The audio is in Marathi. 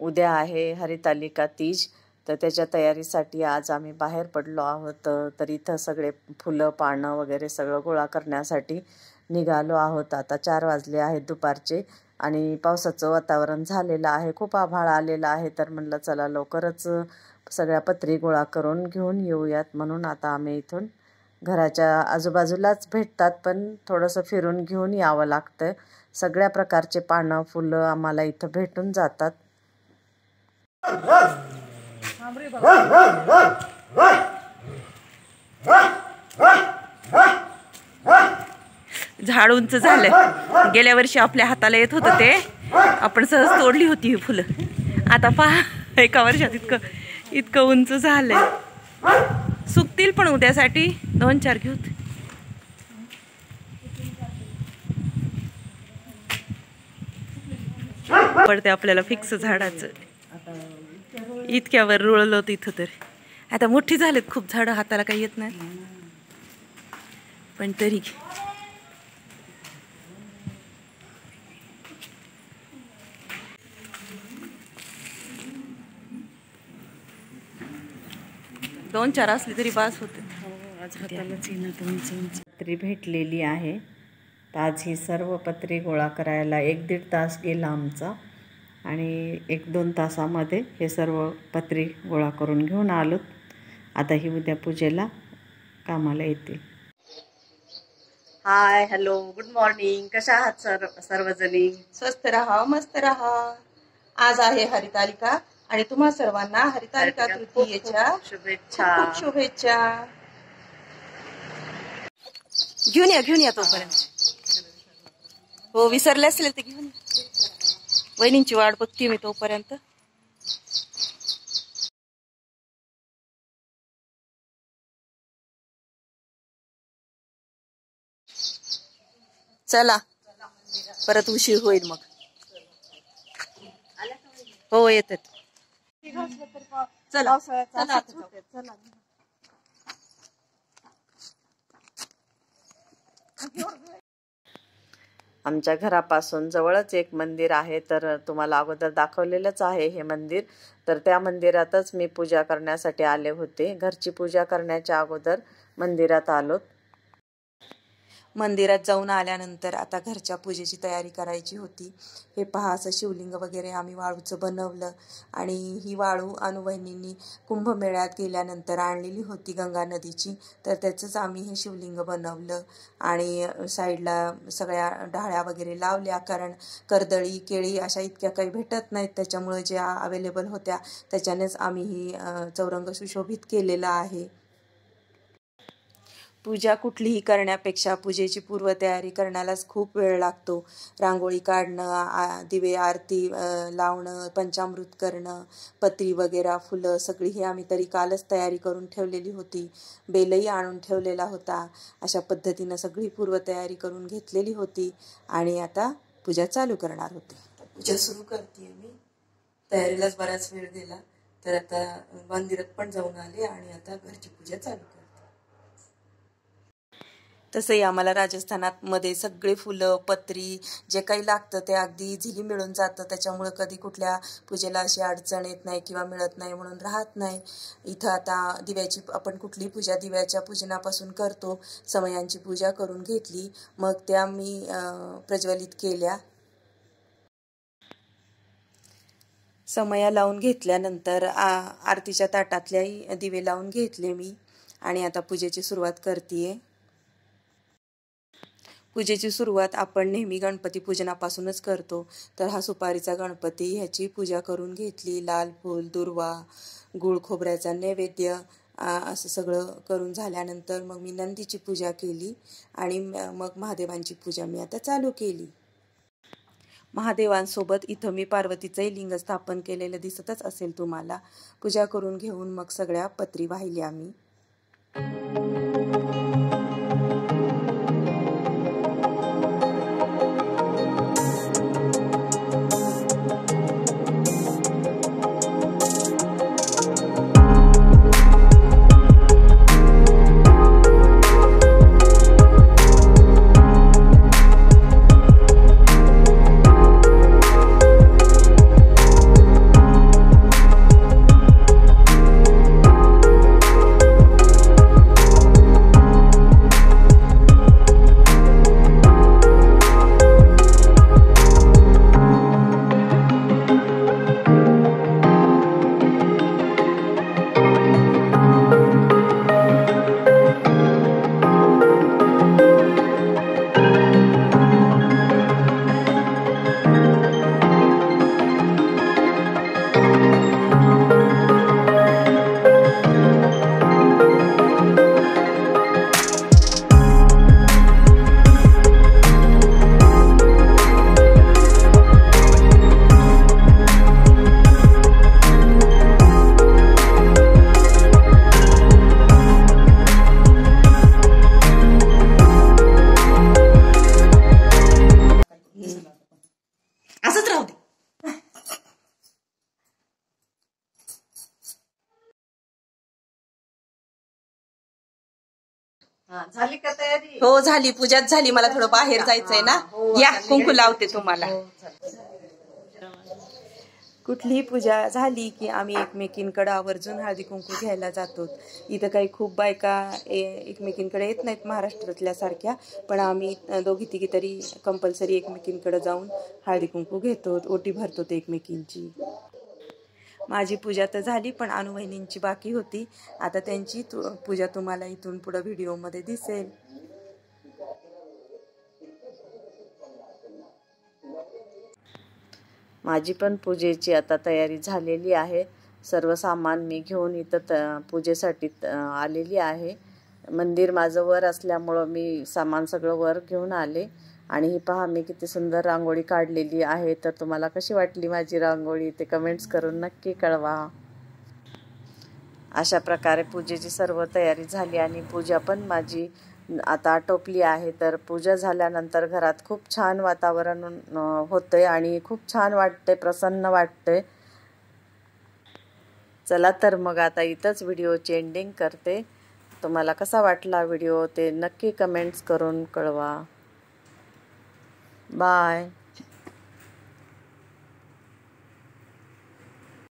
उद्या आहे हरितालिका तीज, तर त्याच्या तयारीसाठी आज आम्ही बाहेर पडलो आहोत. तर इथं सगळे फुलं पानं वगैरे सगळं गोळा करण्यासाठी निघालो आहोत. आता 4 वाजले आहेत दुपारचे आणि पावसाचं वातावरण झालेलं आहे, खूप आभाळ आलेलं आहे. तर म्हणलं चला लवकरच सगळ्या पत्री गोळा करून घेऊन येऊयात, म्हणून आता आम्ही इथून घराच्या आजूबाजूलाच भेटतात पण थोडंसं फिरून घेऊन यावं लागतं. सगळ्या प्रकारचे पानं फुलं आम्हाला इथं भेटून जातात. झाड उंच झालं. गेल्या वर्षी आपल्या हाताला येत होतं ते आपण सहज तोडली होती ही फुलं. आता पहा एका वर्षात इतकं उंच झालंय. सुकतील पण उद्यासाठी 2-4 घेऊत. पडते आपल्याला फिक्स झाडाचं. इतक्यावर रुळलं होतं इथं. तर आता मोठी झालीत खूप झाडं, हाताला काही येत नाही पण तरी. दोन 4 असली तरी बास होते. पत्री भेटलेली आहे. तर आज ही सर्व पत्री गोळा करायला 1-1.5 तास गेला आमचा आणि 1-2 तासामध्ये हे सर्व पत्री गोळा करून घेऊन आलो. आता ही उद्या पूजेला कामाला येतील. हाय, हॅलो, गुड मॉर्निंग. कशा आहात सर्वजणी? स्वस्थ राहा, मस्त राहा. आज आहे हरितालिका आणि तुम्हा सर्वांना हरितालिका तृतीयेच्या शुभेच्छा. खूप शुभेच्छा. घेऊन या तोपर्यंत. हो, विसरले असले ते घेऊन. वहिनींची वाट बघते मी तोपर्यंत. चला, परत उशीर होईल मग. हो, येतात. चला चला. आमच्या घरापासून जवळच एक मंदिर आहे, तर तुम्हाला अगोदर दाखवलेलंच आहे हे मंदिर. तर त्या मंदिरातच मी पूजा करण्यासाठी आले होते. घरची पूजा करण्याच्या अगोदर मंदिरात आलो. मंदिरात जाऊन आल्यानंतर आता घरच्या पूजेची तयारी करायची होती. हे पहा, असं शिवलिंग वगैरे आम्ही वाळूचं बनवलं आणि ही वाळू अनुभवनींनी कुंभमेळ्यात गेल्यानंतर आणलेली होती गंगा नदीची. तर त्याचंच आम्ही हे शिवलिंग बनवलं आणि साईडला सगळ्या ढाळ्या वगैरे लावल्या, कारण कर्दळी केळी अशा इतक्या काही भेटत नाहीत, त्याच्यामुळे ज्या अवेलेबल होत्या त्याच्यानेच आम्ही ही चौरंग सुशोभित केलेला आहे. पूजा कुठलीही करण्यापेक्षा पूजेची पूर्वतयारी करण्यालाच खूप वेळ लागतो. रांगोळी काढणं, दिवे आरती लावणं, पंचामृत करणं, पत्री वगैरे फुलं सगळी ही आम्ही तरी कालच तयारी करून ठेवलेली होती. बेलही आणून ठेवलेला होता. अशा पद्धतीनं सगळी पूर्वतयारी करून घेतलेली होती आणि आता पूजा चालू करणार होते. पूजा सुरू करते मी. तयारीलाच बराच वेळ गेला, तर आता मंदिरात पण जाऊन आले आणि आता घरची पूजा चालू करते. तसंही आम्हाला राजस्थानात मध्ये सगळे फुलं पत्री जे काही लागतं ते अगदी इझिली मिळून जातं. त्याच्यामुळं कधी कुठल्या पूजेला अशी अडचण येत नाही किंवा मिळत नाही म्हणून राहत नाही. इथं आता दिव्याची आपण कुठली पूजा दिव्याच्या पूजनापासून करतो. समयांची पूजा करून घेतली, मग त्या मी प्रज्वलित केल्या. समया लावून घेतल्यानंतर आरतीच्या ताटातल्याही दिवे लावून घेतले मी आणि आता पूजेची सुरुवात करते. पूजेची सुरुवात आपण नेहमी गणपती पूजनापासूनच करतो. तर हा सुपारीचा गणपती, ह्याची पूजा करून घेतली. लाल फूल, दुर्वा, गुळ खोबऱ्याचा नैवेद्य असं सगळं करून झाल्यानंतर मग मी नंदीची पूजा केली आणि मग महादेवांची पूजा मी आता चालू केली. महादेवांसोबत इथं मी पार्वतीचंही लिंग स्थापन केलेलं दिसतच असेल तुम्हाला. पूजा करून घेऊन मग सगळ्या पत्री वाहिल्या मी. झाली का तयारी? हो झाली, पूजाच झाली. मला थोडं बाहेर जायचंय ना. या कुंकू लावते तुम्हाला. कुठलीही पूजा झाली की आम्ही एकमेकींकडे आवर्जून हळदी कुंकू घ्यायला जातो. इथं काही खूप बायका एकमेकींकडे येत नाहीत महाराष्ट्रातल्या सारख्या, पण आम्ही दोघी तिघी तरी कंपल्सरी एकमेकींकडे जाऊन हळदी कुंकू घेतो, ओटी भरतो एकमेकींची. माझी पूजा तर झाली, पण अनुवहिनींची बाकी होती. आता त्यांची पूजा तुम्हाला इथून पुढे व्हिडिओमध्ये दिसेल. माझी पण पूजेची आता तयारी झालेली आहे. सर्व सामान मी घेऊन इथं पूजेसाठी आलेली आहे. मंदिर माझं वर असल्यामुळं मी सामान सगळं वर घेऊन आले. आणि ही पहा मी किती सुंदर रांगोळी काढलेली आहे. तर तुम्हाला कशी वाटली माझी रांगोळी ते कमेंट्स करून नक्की कळवा. अशा प्रकारे पूजेची सर्व तयारी झाली आणि पूजा पण माझी आता आटोपली आहे. तर पूजा झाल्यानंतर घरात खूप छान वातावरण होतंय आणि खूप छान वाटतंय, प्रसन्न वाटतंय. चला तर मग आता इथंच व्हिडिओची एंडिंग करते. तुम्हाला कसा वाटला व्हिडिओ ते नक्की कमेंट्स करून कळवा. बाय.